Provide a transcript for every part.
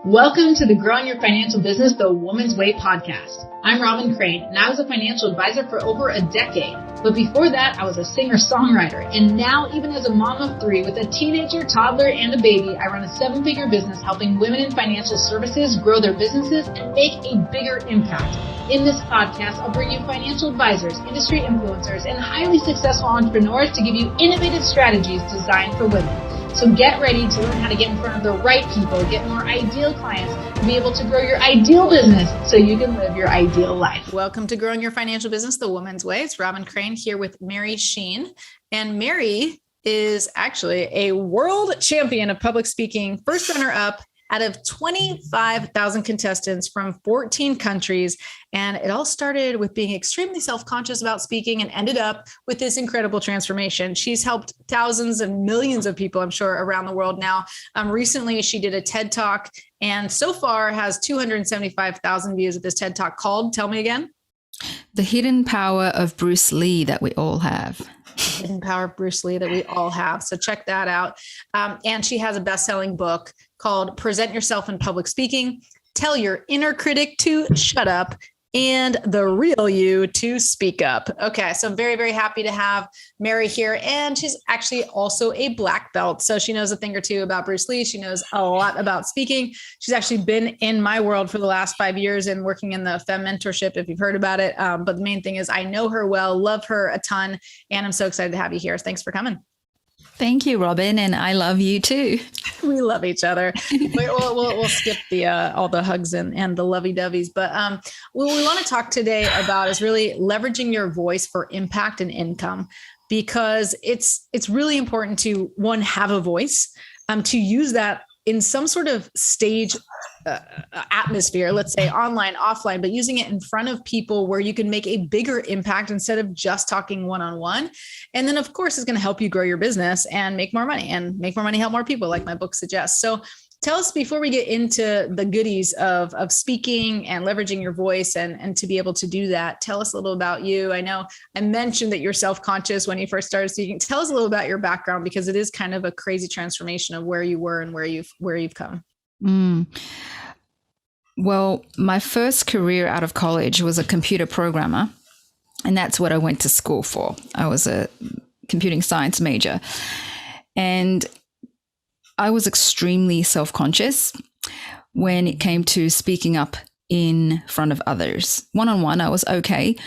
Welcome to the Growing Your Financial Business the Woman's Way podcast. I'm Robin Crane, and I was a financial advisor for over a decade. But before that, I was a singer-songwriter. And now, even as a mom of three with a teenager, toddler, and a baby, I run a seven-figure business helping women in financial services grow their businesses and make a bigger impact. In this podcast, I'll bring you financial advisors, industry influencers, and highly successful entrepreneurs to give you innovative strategies designed for women. So get ready to learn how to get in front of the right people, get more ideal clients, and be able to grow your ideal business so you can live your ideal life. Welcome to Growing Your Financial Business the Woman's Way. It's Robin Crane here with Mary Cheyne. And Mary is actually a world champion of public speaking, first runner-up out of 25,000 contestants from 14 countries. And it all started with being extremely self-conscious about speaking and ended up with this incredible transformation. She's helped thousands and millions of people, I'm sure, around the world now. Recently, she did a TED Talk and so far has 275,000 views of this TED Talk called, tell me again. The Hidden Power of Bruce Lee That We All Have. Hidden Power of Bruce Lee That We All Have. So check that out. And she has a best-selling book called Present Yourself in Public Speaking, Tell Your Inner Critic to Shut Up, and The Real You to Speak Up. Okay, so I'm very, very happy to have Mary here. And she's actually also a black belt. So she knows a thing or two about Bruce Lee. She knows a lot about speaking. She's actually been in my world for the last 5 years and working in the FEMM Mentorship, if you've heard about it. But the main thing is I know her well, love her a ton, and I'm so excited to have you here. Thanks for coming. Thank you, Robin. And I love you too. We love each other. We'll skip the all the hugs and the lovey-doveys. But what we want to talk today about is really leveraging your voice for impact and income, because it's really important to, one, have a voice, to use that in some sort of stage atmosphere, let's say online, offline, but using it in front of people where you can make a bigger impact instead of just talking one-on-one. And then, of course, it's going to help you grow your business and make more money, help more people, like my book suggests. So tell us, before we get into the goodies of speaking and leveraging your voice and to be able to do that, tell us a little about you. I know I mentioned that you're self-conscious when you first started speaking. Tell us a little about your background, because it is kind of a crazy transformation of where you were and where you've come. Well, my first career out of college was a computer programmer, and that's what I went to school for. I was a computing science major, and I was extremely self-conscious when it came to speaking up in front of others. One-on-one, I was okay,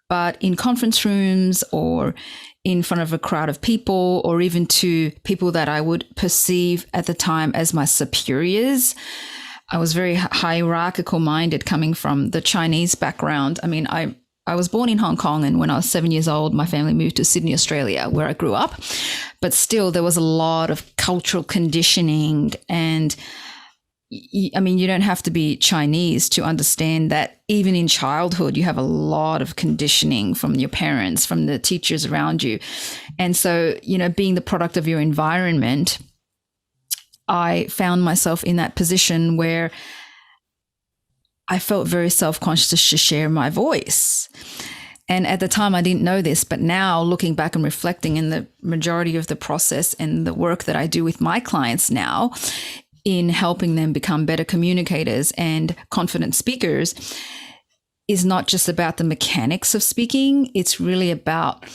but in conference rooms or in front of a crowd of people, or even to people that I would perceive at the time as my superiors, I was very hierarchical minded, coming from the Chinese background. I mean, I was born in Hong Kong, and when I was 7 years old, my family moved to Sydney, Australia, where I grew up. But still, there was a lot of cultural conditioning. And I mean, you don't have to be Chinese to understand that even in childhood, you have a lot of conditioning from your parents, from the teachers around you. And so, being the product of your environment, I found myself in that position where I felt very self-conscious to share my voice. And at the time, I didn't know this, but now looking back and reflecting in the majority of the process and the work that I do with my clients now in helping them become better communicators and confident speakers, is not just about the mechanics of speaking. It's really about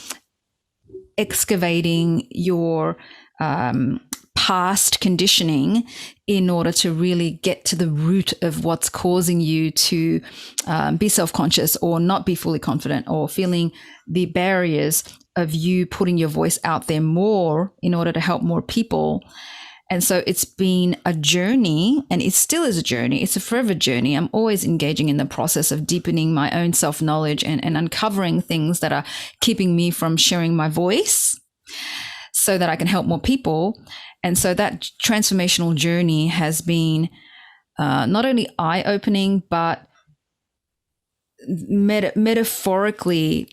excavating your past conditioning in order to really get to the root of what's causing you to be self-conscious or not be fully confident, or feeling the barriers of you putting your voice out there more in order to help more people. And so it's been a journey, and it still is a journey. It's a forever journey. I'm always engaging in the process of deepening my own self-knowledge and uncovering things that are keeping me from sharing my voice so that I can help more people. And so that transformational journey has been not only eye-opening, but metaphorically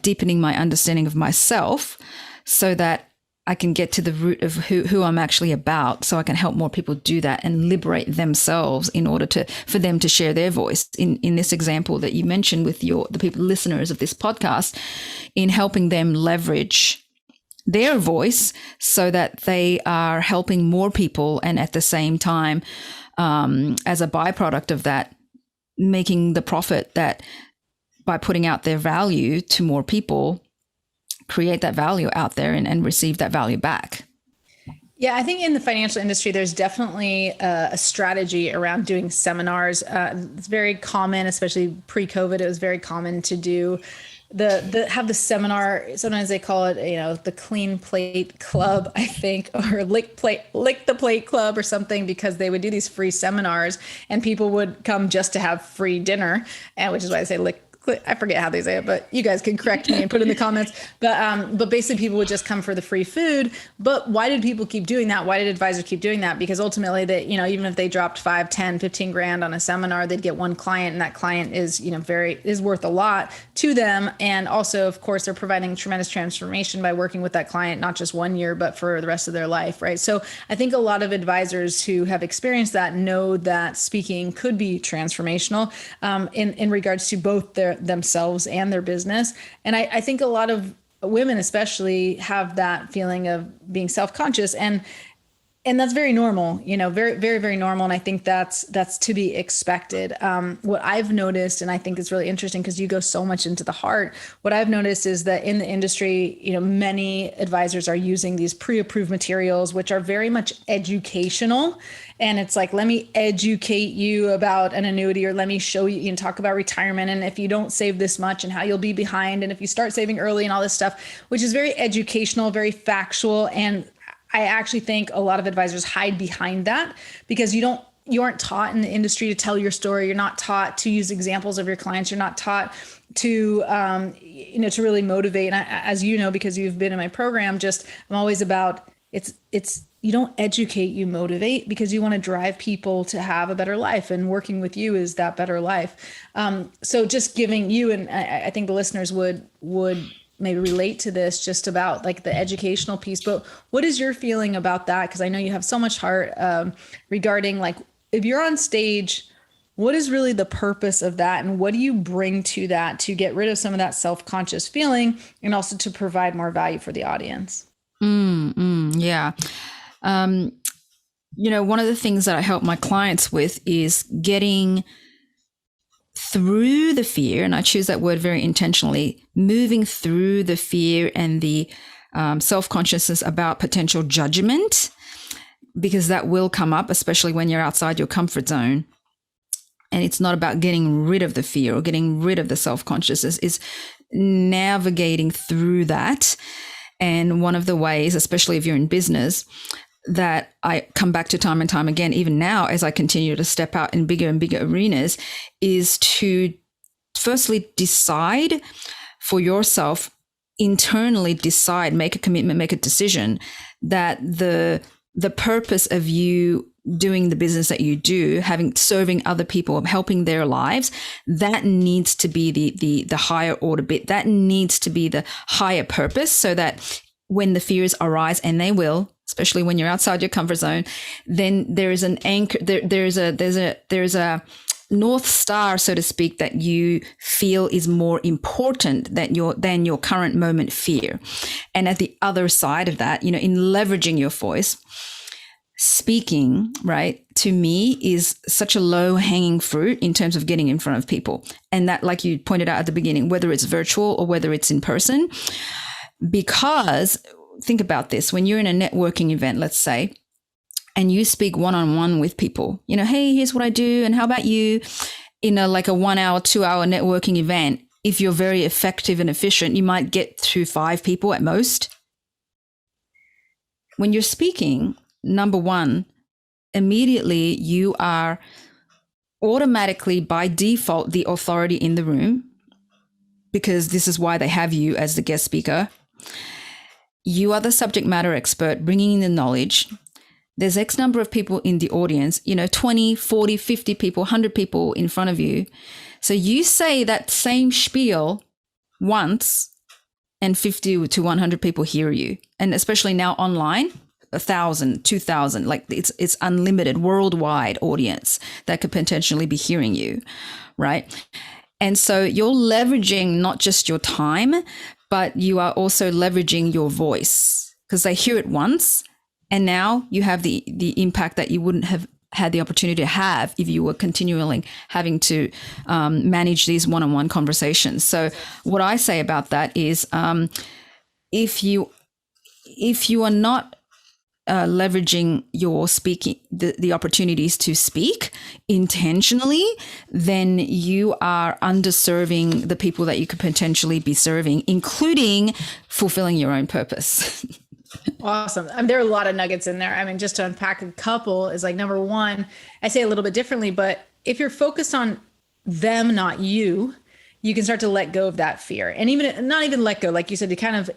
deepening my understanding of myself, so that I can get to the root of who I'm actually about, so I can help more people do that and liberate themselves in order for them to share their voice. In this example that you mentioned with the people listeners of this podcast, in helping them leverage their voice so that they are helping more people, and at the same time as a byproduct of that, making the profit that by putting out their value to more people, create that value out there and receive that value back. Yeah, I think in the financial industry, there's definitely a strategy around doing seminars. It's very common, especially pre-COVID. It was very common to do have the seminar. Sometimes they call it, the Clean Plate Club, I think, or Lick the Plate Club or something, because they would do these free seminars and people would come just to have free dinner, and which is why I say lick. I forget how they say it, but you guys can correct me and put in the comments. But basically people would just come for the free food. But why did people keep doing that? Why did advisors keep doing that? Because ultimately even if they dropped 5, 10, 15 grand on a seminar, they'd get one client, and that client is, is worth a lot to them. And also, of course, they're providing tremendous transformation by working with that client, not just 1 year, but for the rest of their life. Right. So I think a lot of advisors who have experienced that know that speaking could be transformational in regards to both themselves and their business. And I think a lot of women especially have that feeling of being self-conscious, and that's very normal, very, very, very normal. And I think that's to be expected. What I've noticed, and I think it's really interesting because you go so much into the heart, what I've noticed is that in the industry, many advisors are using these pre-approved materials, which are very much educational. And it's like, let me educate you about an annuity, or let me show you, talk about retirement. And if you don't save this much and how you'll be behind, and if you start saving early and all this stuff, which is very educational, very factual. And I actually think a lot of advisors hide behind that because you aren't taught in the industry to tell your story. You're not taught to use examples of your clients. You're not taught to, to really motivate. And as you know, because you've been in my program, I'm always about you don't educate, you motivate, because you want to drive people to have a better life, and working with you is that better life. So just giving you, and I think the listeners would maybe relate to this, just about like the educational piece. But what is your feeling about that? Because I know you have so much heart regarding, like, if you're on stage, what is really the purpose of that? And what do you bring to that to get rid of some of that self-conscious feeling, and also to provide more value for the audience? Yeah. One of the things that I help my clients with is getting through the fear, and I choose that word very intentionally, moving through the fear and the self-consciousness about potential judgment, because that will come up, especially when you're outside your comfort zone. And it's not about getting rid of the fear or getting rid of the self-consciousness, it's navigating through that. And one of the ways, especially if you're in business, that I come back to time and time again, even now as I continue to step out in bigger and bigger arenas, is to firstly decide for yourself, internally decide, make a commitment, make a decision that the purpose of you doing the business that you do, serving other people, helping their lives, that needs to be the higher order bit. That needs to be the higher purpose, so that when the fears arise, and they will, especially when you're outside your comfort zone, then there is an anchor, there's a North Star, so to speak, that you feel is more important than your current moment fear. And at the other side of that, in leveraging your voice, speaking, right, to me is such a low hanging fruit in terms of getting in front of people. And that, like you pointed out at the beginning, whether it's virtual or whether it's in person, because think about this, when you're in a networking event, let's say, and you speak one-on-one with people, hey, here's what I do, and how about you, in a 1 hour, 2 hour networking event, if you're very effective and efficient, you might get through 5 people at most. When you're speaking, number one, immediately you are automatically by default the authority in the room, because this is why they have you as the guest speaker. You are the subject matter expert bringing in the knowledge. There's X number of people in the audience, 20, 40, 50 people, 100 people in front of you. So you say that same spiel once and 50 to 100 people hear you. And especially now online, 1,000, 2,000, it's unlimited worldwide audience that could potentially be hearing you, right? And so you're leveraging not just your time, but you are also leveraging your voice, because they hear it once, and now you have the impact that you wouldn't have had the opportunity to have if you were continually having to manage these one-on-one conversations. So what I say about that is if you are not leveraging your speaking, the opportunities to speak intentionally, then you are underserving the people that you could potentially be serving, including fulfilling your own purpose. Awesome. I mean, there are a lot of nuggets in there. I mean, just to unpack a couple is like, number one, I say it a little bit differently, but if you're focused on them, not you, you can start to let go of that fear. And even not even let go, like you said, you kind of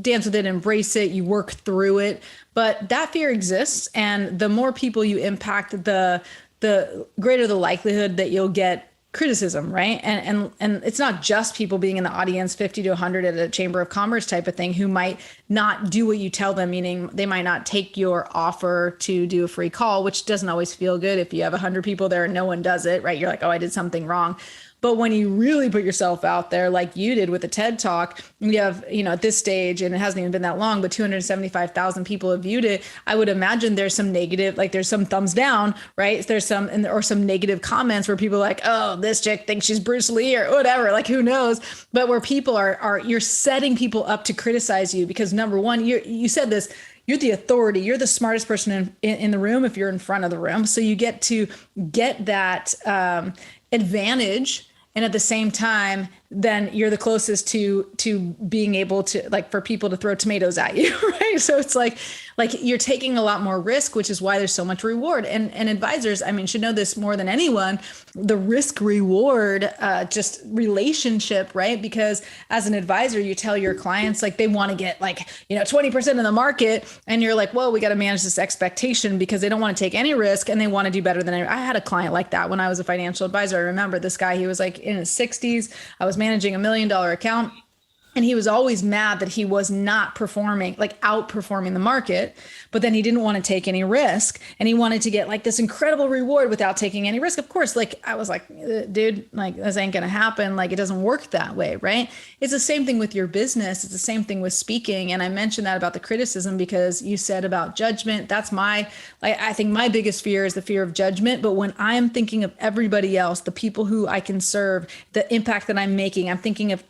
dance with it, embrace it, you work through it. But that fear exists. And the more people you impact, the greater the likelihood that you'll get criticism, right? And it's not just people being in the audience, 50 to 100 at a Chamber of Commerce type of thing, who might not do what you tell them, meaning they might not take your offer to do a free call, which doesn't always feel good if you have 100 people there and no one does it, right? You're like, oh, I did something wrong. But when you really put yourself out there, like you did with the TED Talk, you have, at this stage, and it hasn't even been that long, but 275,000 people have viewed it. I would imagine there's some negative, like there's some thumbs down, right? There's some, or some negative comments where people are like, oh, this chick thinks she's Bruce Lee or whatever, like who knows? But where people are you're setting people up to criticize you because number one, you said this, you're the authority. You're the smartest person in the room if you're in front of the room. So you get to get that advantage. And at the same time, then you're the closest to being able to, like, for people to throw tomatoes at you, right? So it's like you're taking a lot more risk, which is why there's so much reward. And advisors, I mean, should know this more than anyone, the risk reward, just relationship, right? Because as an advisor, you tell your clients, like, they want to get 20% of the market. And you're like, well, we got to manage this expectation because they don't want to take any risk and they want to do better than I had a client like that when I was a financial advisor. I remember this guy, he was like in his 60s. I was managing $1 million account. And he was always mad that he was not performing, like outperforming the market, but then he didn't want to take any risk. And he wanted to get like this incredible reward without taking any risk. Of course, like I was like, dude, like this ain't going to happen. Like it doesn't work that way, right? It's the same thing with your business. It's the same thing with speaking. And I mentioned that about the criticism because you said about judgment. That's I think my biggest fear is the fear of judgment. But when I'm thinking of everybody else, the people who I can serve, the impact that I'm making, I'm thinking of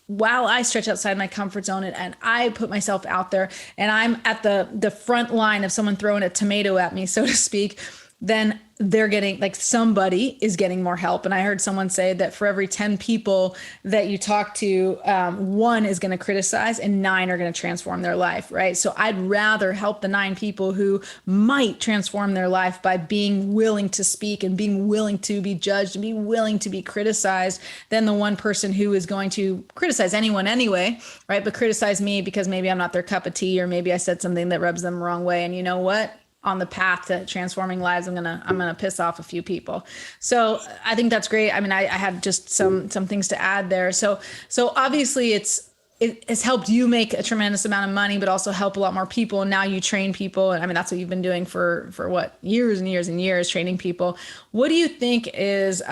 while I stretch outside my comfort zone and I put myself out there and I'm at the front line of someone throwing a tomato at me, so to speak, then they're getting, like, somebody is getting more help. And I heard someone say that for every 10 people that you talk to, 1 is going to criticize and 9 are going to transform their life, right? So I'd rather help the 9 people who might transform their life by being willing to speak and being willing to be judged and be willing to be criticized than the 1 person who is going to criticize anyone anyway, right? But criticize me because maybe I'm not their cup of tea or maybe I said something that rubs them the wrong way. And you know what? On the path to transforming lives, I'm gonna piss off a few people. So I think that's great. I mean, I had just some things to add there. So obviously it has helped you make a tremendous amount of money, but also help a lot more people. And now you train people. And I mean, that's what you've been doing for what, years and years and years, training people. What do you think is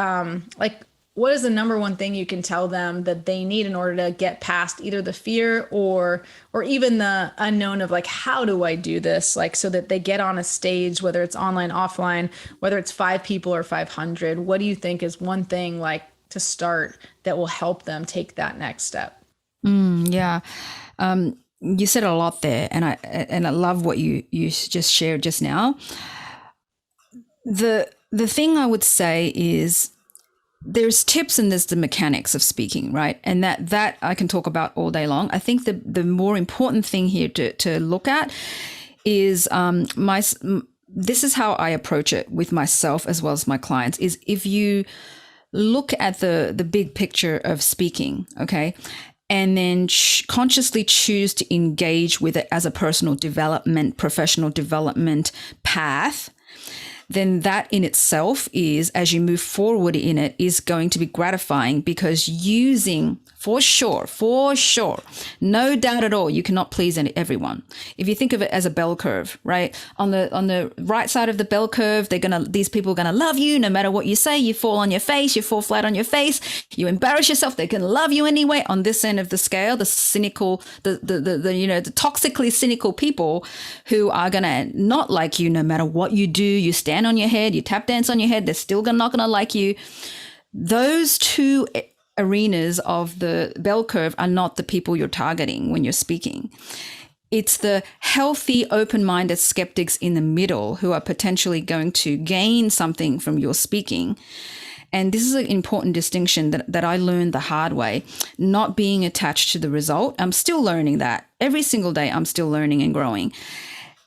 what is the number one thing you can tell them that they need in order to get past either the fear or even the unknown of, like, how do I do this? Like, so that they get on a stage, whether it's online, offline, whether it's 5 people or 500, what do you think is one thing, like, to start that will help them take that next step? Yeah. You said a lot there, and I love what you just shared just now. The thing I would say is, there's tips and there's the mechanics of speaking, right? And that I can talk about all day long. I think the more important thing here to look at is this is how I approach it with myself as well as my clients, is if you look at the big picture of speaking, okay, and then consciously choose to engage with it as a personal development, professional development path, then that in itself is, as you move forward in it, is going to be gratifying, because using, for sure, no doubt at all, you cannot please everyone. If you think of it as a bell curve, right? On the right side of the bell curve, these people are gonna love you no matter what you say. You fall on your face, you fall flat on your face, you embarrass yourself, they can love you anyway. On this end of the scale, the cynical, the toxically cynical people who are gonna not like you no matter what you do, you stand stand on your head, you tap dance on your head, they're still not going to like you. Those two arenas of the bell curve are not the people you're targeting when you're speaking. It's the healthy, open-minded skeptics in the middle who are potentially going to gain something from your speaking. And this is an important distinction that I learned the hard way, not being attached to the result. I'm still learning that. Every single day, I'm still learning and growing.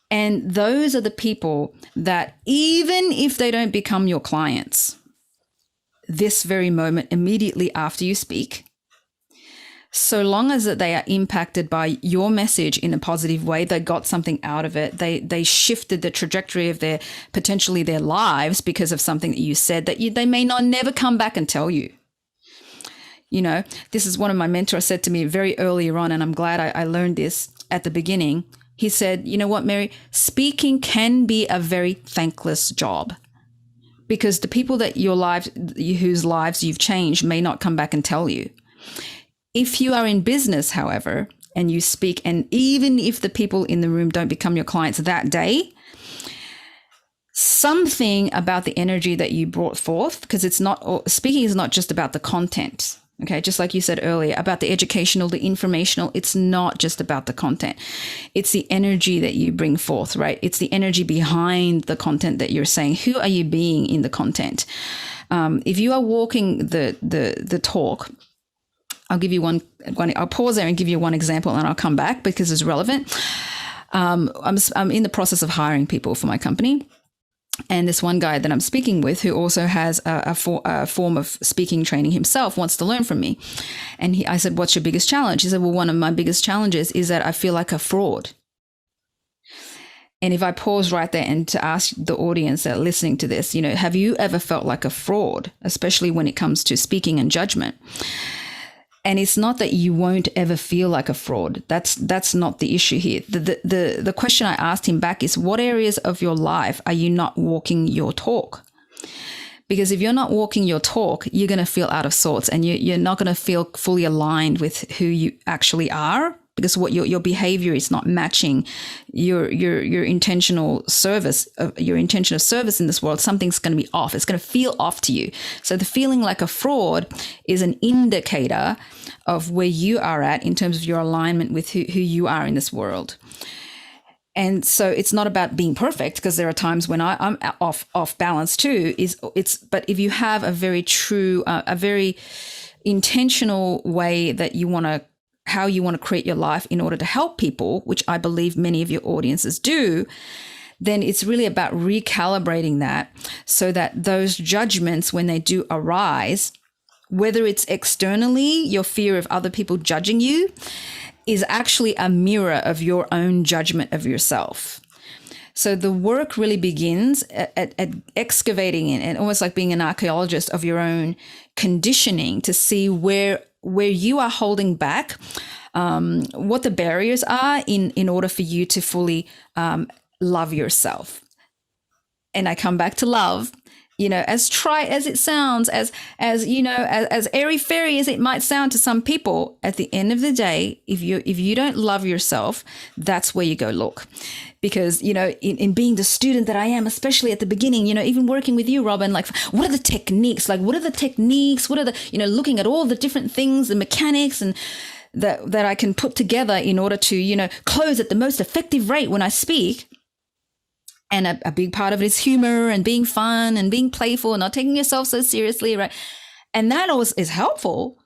And those are the people that, even if they don't become your clients this very moment immediately after you speak, so long as that they are impacted by your message in a positive way, they got something out of it. They shifted the trajectory of their potentially their lives because of something that you said that they may not never come back and tell you. You know, this is one of my mentors said to me very earlier on, and I'm glad I learned this at the beginning. He said, you know what, Mary, speaking can be a very thankless job because the people that whose lives you've changed may not come back and tell you. If you are in business, however, and you speak, and even if the people in the room don't become your clients that day, something about the energy that you brought forth, because speaking is not just about the content, okay? Just like you said earlier, about the educational, the informational, it's not just about the content. It's the energy that you bring forth, right? It's the energy behind the content that you're saying. Who are you being in the content? If you are walking the talk, I'll give you one. I'll pause there and give you one example, and I'll come back because it's relevant. I'm in the process of hiring people for my company, and this one guy that I'm speaking with, who also has a form of speaking training himself, wants to learn from me. And I said, "What's your biggest challenge?" He said, "Well, one of my biggest challenges is that I feel like a fraud." And if I pause right there and to ask the audience that are listening to this, you know, have you ever felt like a fraud, especially when it comes to speaking and judgment? And it's not that you won't ever feel like a fraud. That's not the issue here. The question I asked him back is, what areas of your life are you not walking your talk? Because if you're not walking your talk, you're going to feel out of sorts, and you're not going to feel fully aligned with who you actually are, because what your behavior is not matching your intentional service, your intention of service in this world. Something's going to be off. It's going to feel off to you. So the feeling like a fraud is an indicator of where you are at in terms of your alignment with who you are in this world. And so it's not about being perfect, because there are times when I'm off balance too. But if you have a very true, a very intentional way that how you want to create your life in order to help people, which I believe many of your audiences do, then it's really about recalibrating that so that those judgments, when they do arise, whether it's externally, your fear of other people judging you, is actually a mirror of your own judgment of yourself. So the work really begins at excavating and almost like being an archaeologist of your own conditioning to see where you are holding back, what the barriers are in order for you to fully love yourself. And I come back to love, you know, as trite as it sounds, as you know, as airy-fairy as it might sound to some people, at the end of the day, if you don't love yourself, that's where you go look. Because, you know, in being the student that I am, especially at the beginning, you know, even working with you, Robin, like, what are the techniques? Like, what are the techniques? What are the, you know, looking at all the different things, the mechanics and that I can put together in order to, you know, close at the most effective rate when I speak. And a big part of it is humor and being fun and being playful and not taking yourself so seriously, right? And that always is helpful.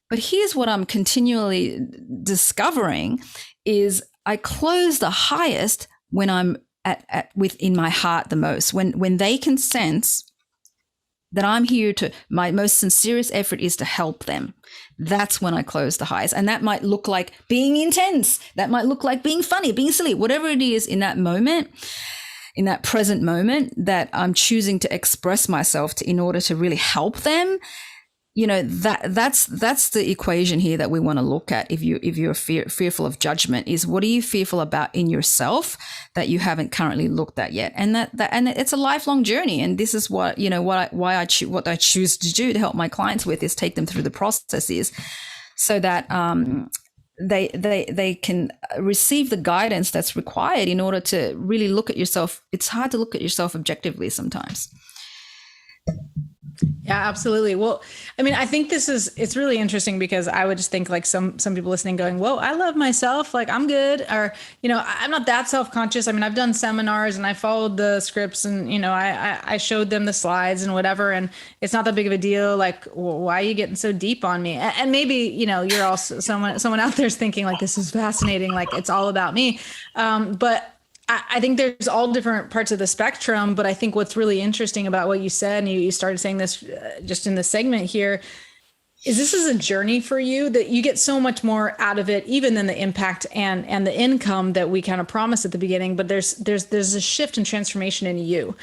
But here's what I'm continually discovering is I close the highest when I'm at within my heart the most, when they can sense that I'm here my most sincerest effort is to help them. That's when I close the highest. And that might look like being intense. That might look like being funny, being silly, whatever it is in that moment, in that present moment that I'm choosing to express myself in order to really help them. You know, that's the equation here that we want to look at. If you're fearful of judgment, is what are you fearful about in yourself that you haven't currently looked at yet? And that it's a lifelong journey. And this is what, you know, what I choose to do to help my clients with is take them through the processes so that they can receive the guidance that's required in order to really look at yourself. It's hard to look at yourself objectively sometimes. Yeah, absolutely. Well, I mean, I think it's really interesting because I would just think like some people listening going, whoa, I love myself. Like I'm good. Or, I'm not that self-conscious. I mean, I've done seminars and I followed the scripts and, I showed them the slides and whatever, and it's not that big of a deal. Like, well, why are you getting so deep on me? And maybe, you're also someone out there's thinking like, this is fascinating. Like it's all about me. But I think there's all different parts of the spectrum, but I think what's really interesting about what you said, and you started saying this just in the segment here, is this is a journey for you that you get so much more out of it, even than the impact and the income that we kind of promised at the beginning. But there's a shift and transformation in you.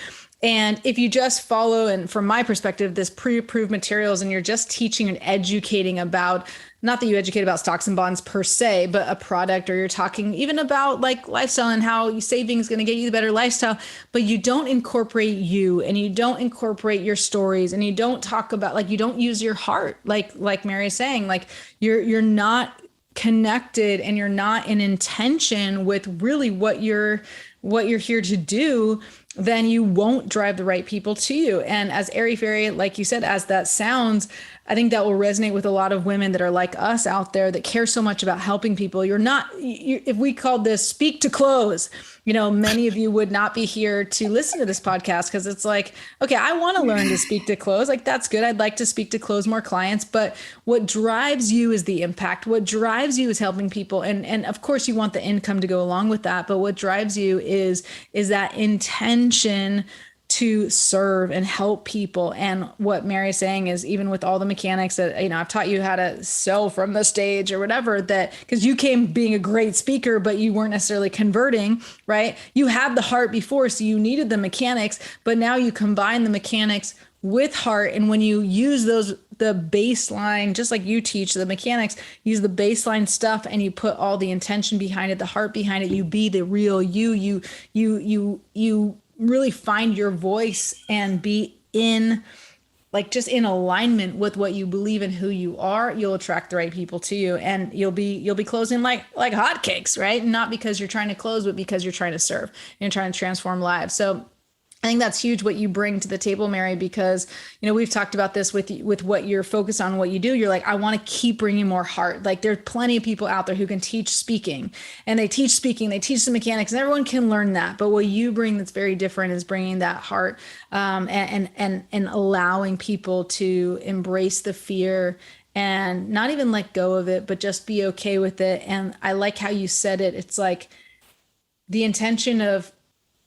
And if you just follow, and from my perspective, this pre-approved materials, and you're just teaching and educating about, not that you educate about stocks and bonds per se, but a product, or you're talking even about like lifestyle and how saving is going to get you the better lifestyle, but you don't incorporate you, and you don't incorporate your stories, and you don't talk about, like, you don't use your heart, like Mary is saying, like you're not connected and you're not in intention with really what you're here to do, then you won't drive the right people to you. And as airy-fairy, like you said, as that sounds, I think that will resonate with a lot of women that are like us out there that care so much about helping people. If we called this speak to close, many of you would not be here to listen to this podcast, because it's like, okay, I want to learn to speak to close. Like, that's good. I'd like to speak to close more clients. But what drives you is the impact. What drives you is helping people. And of course you want the income to go along with that. But what drives you is that intention to serve and help people. And what Mary's saying is, even with all the mechanics that, I've taught you how to sell from the stage or whatever, that because you came being a great speaker, but you weren't necessarily converting, right? You had the heart before, so you needed the mechanics, but now you combine the mechanics with heart. And when you use the baseline, just like you teach the mechanics, use the baseline stuff, and you put all the intention behind it, the heart behind it, you be the real you really find your voice and be just in alignment with what you believe in, who you are, you'll attract the right people to you, and you'll be closing like hotcakes, right? Not because you're trying to close, but because you're trying to serve and you're trying to transform lives. So I think that's huge what you bring to the table, Mary, because, we've talked about this with what you're focused on, what you do. You're like, I want to keep bringing more heart. Like, there's plenty of people out there who can teach speaking, and they teach the mechanics, and everyone can learn that. But what you bring that's very different is bringing that heart, and allowing people to embrace the fear and not even let go of it, but just be okay with it. And I like how you said it. It's like the intention of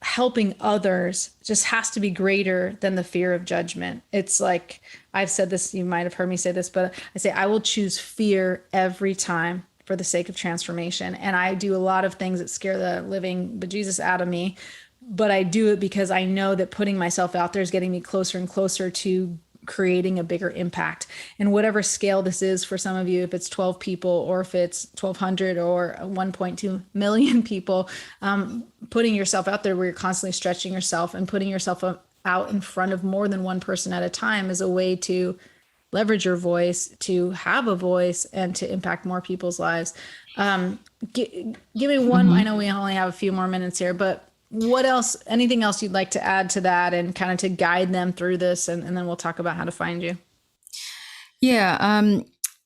helping others just has to be greater than the fear of judgment. It's like, I've said this, you might have heard me say this, but I say, I will choose fear every time for the sake of transformation. And I do a lot of things that scare the living bejesus out of me, but I do it because I know that putting myself out there is getting me closer and closer to creating a bigger impact. And whatever scale this is for some of you, if it's 12 people or if it's 1,200 or 1.2 million people, putting yourself out there where you're constantly stretching yourself and putting yourself out in front of more than one person at a time is a way to leverage your voice, to have a voice, and to impact more people's lives. Give me one, I know we only have a few more minutes here, but what else, anything else you'd like to add to that and kind of to guide them through this? And then we'll talk about how to find you. Yeah.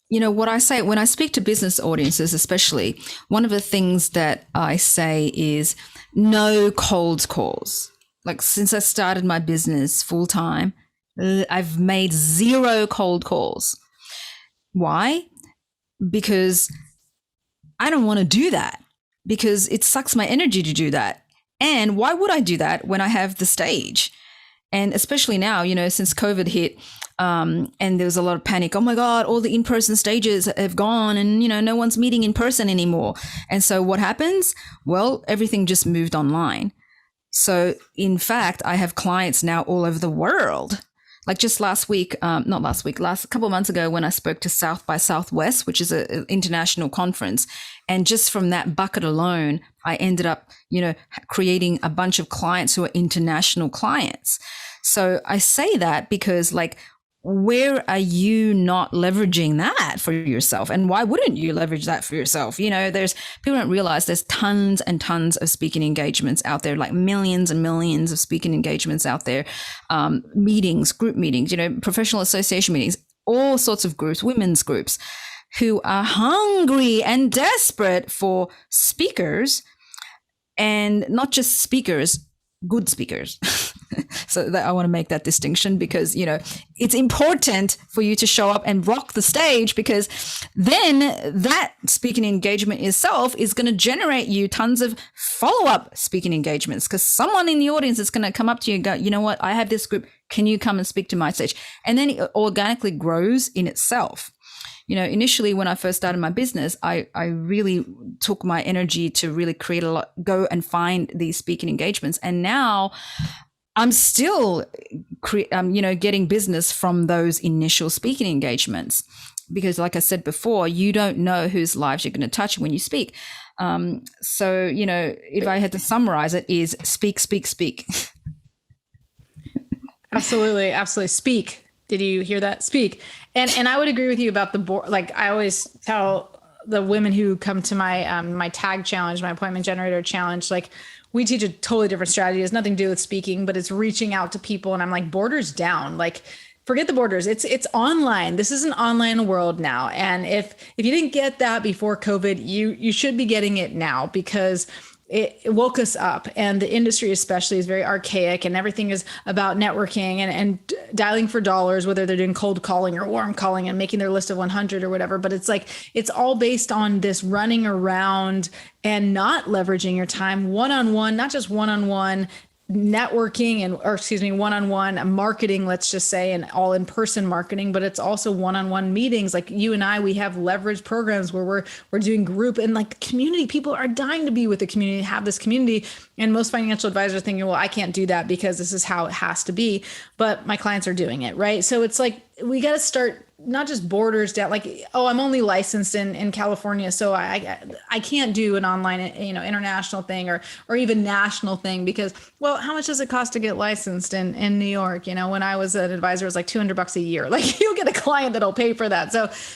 What I say when I speak to business audiences, especially, one of the things that I say is no cold calls. Like, since I started my business full time, I've made 0 cold calls. Why? Because I don't want to do that, because it sucks my energy to do that. And why would I do that when I have the stage? And especially now, since COVID hit, and there was a lot of panic. Oh my God, all the in-person stages have gone, and, no one's meeting in person anymore. And so what happens? Well, everything just moved online. So in fact, I have clients now all over the world. Like just last couple of months ago, when I spoke to South by Southwest, which is an international conference. And just from that bucket alone, I ended up, creating a bunch of clients who are international clients. So I say that because, like, where are you not leveraging that for yourself? And why wouldn't you leverage that for yourself? You know, people don't realize there's tons and tons of speaking engagements out there, like millions and millions of speaking engagements out there, meetings, group meetings, you know, professional association meetings, all sorts of groups, women's groups, who are hungry and desperate for speakers, and not just speakers, good speakers. So that I want to make that distinction, because, you know, it's important for you to show up and rock the stage, because then that speaking engagement itself is going to generate you tons of follow-up speaking engagements, because someone in the audience is going to come up to you and go, you know what, I have this group. Can you come and speak to my stage? And then it organically grows in itself. You know, initially when I first started my business, I really took my energy to really create a lot, go and find these speaking engagements. And now I'm still, you know, getting business from those initial speaking engagements, because like I said before, you don't know whose lives you're going to touch when you speak. So, you know, if I had to summarize it, is speak, speak, speak. Absolutely. Absolutely. Speak. Did you hear that? Speak. And I would agree with you about the board. Like I always tell the women who come to my, my tag challenge, my appointment generator challenge, like we teach a totally different strategy. It has nothing to do with speaking, but it's reaching out to people. And I'm like, borders down, like forget the borders. It's online. This is an online world now. And if you didn't get that before COVID, you should be getting it now, because it woke us up, and the industry especially is very archaic, and everything is about networking and dialing for dollars, whether they're doing cold calling or warm calling and making their list of 100 or whatever. But it's like, it's all based on this running around and not leveraging your time one-on-one, not just one-on-one networking one-on-one marketing, let's just say, and all in-person marketing, but it's also one-on-one meetings. Like you and I, we have leveraged programs where we're doing group, and like community, people are dying to be with the community, have this community. And most financial advisors are thinking, well, I can't do that because this is how it has to be, but my clients are doing it, right? So it's like, we got to start not just borders down, like, oh, I'm only licensed in California, so I can't do an online, you know, international thing or even national thing, because, well, how much does it cost to get licensed in New York? You know, when I was an advisor, it was like $200 a year. Like you'll get a client that'll pay for that.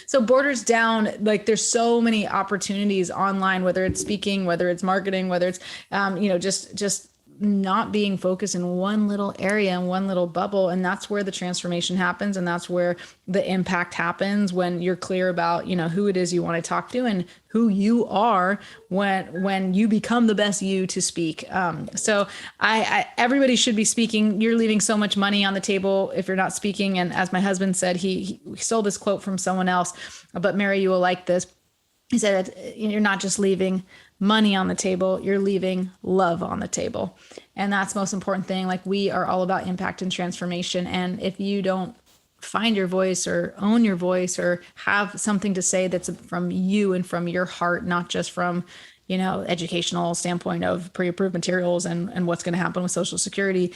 So borders down, like there's so many opportunities online, whether it's speaking, whether it's marketing, whether it's, you know, just not being focused in one little area and one little bubble. And that's where the transformation happens. And that's where the impact happens, when you're clear about, you know, who it is you want to talk to and who you are when you become the best you to speak. So everybody should be speaking. You're leaving so much money on the table if you're not speaking. And as my husband said, he stole this quote from someone else, but Mary, you will like this. He said, you're not just leaving money on the table, you're leaving love on the table. And that's the most important thing. Like we are all about impact and transformation. And if you don't find your voice or own your voice or have something to say that's from you and from your heart, not just from, you know, educational standpoint of pre-approved materials and what's going to happen with Social Security,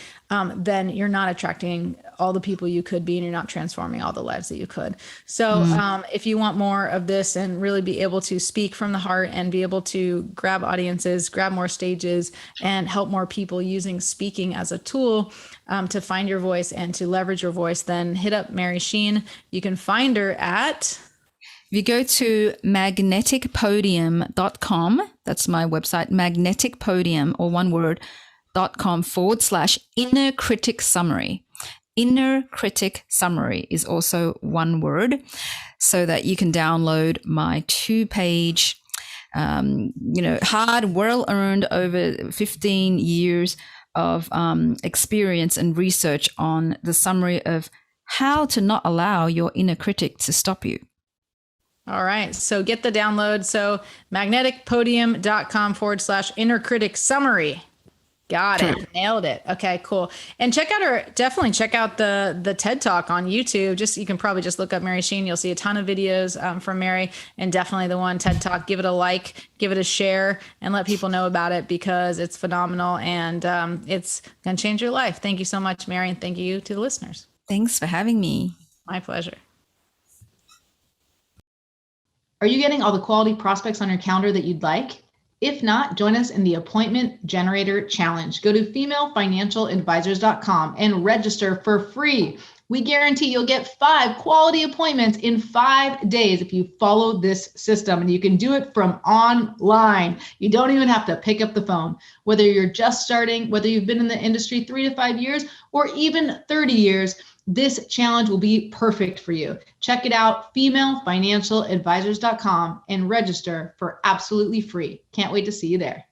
then you're not attracting all the people you could be, and you're not transforming all the lives that you could. So if you want more of this and really be able to speak from the heart and be able to grab audiences, grab more stages, and help more people using speaking as a tool to find your voice and to leverage your voice, then hit up Mary Cheyne. You can find her at... If you go to magneticpodium.com, that's my website, magneticpodium, or one word, .com/inner critic summary. Inner critic summary is also one word, so that you can download my 2-page, hard, well-earned over 15 years of experience and research on the summary of how to not allow your inner critic to stop you. All right. So get the download. So magneticpodium.com/inner critic summary. Got it. Nailed it. Okay, cool. And definitely check out the TED Talk on YouTube. You can probably just look up Mary Cheyne. You'll see a ton of videos from Mary, and definitely the one TED Talk. Give it a like, give it a share, and let people know about it, because it's phenomenal and it's going to change your life. Thank you so much, Mary. And thank you to the listeners. Thanks for having me. My pleasure. Are you getting all the quality prospects on your calendar that you'd like? If not, join us in the Appointment Generator Challenge. Go to FemaleFinancialAdvisors.com and register for free. We guarantee you'll get 5 quality appointments in 5 days if you follow this system, and you can do it from online. You don't even have to pick up the phone. Whether you're just starting, whether you've been in the industry 3 to 5 years, or even 30 years, this challenge will be perfect for you. Check it out, femalefinancialadvisors.com, and register for absolutely free. Can't wait to see you there.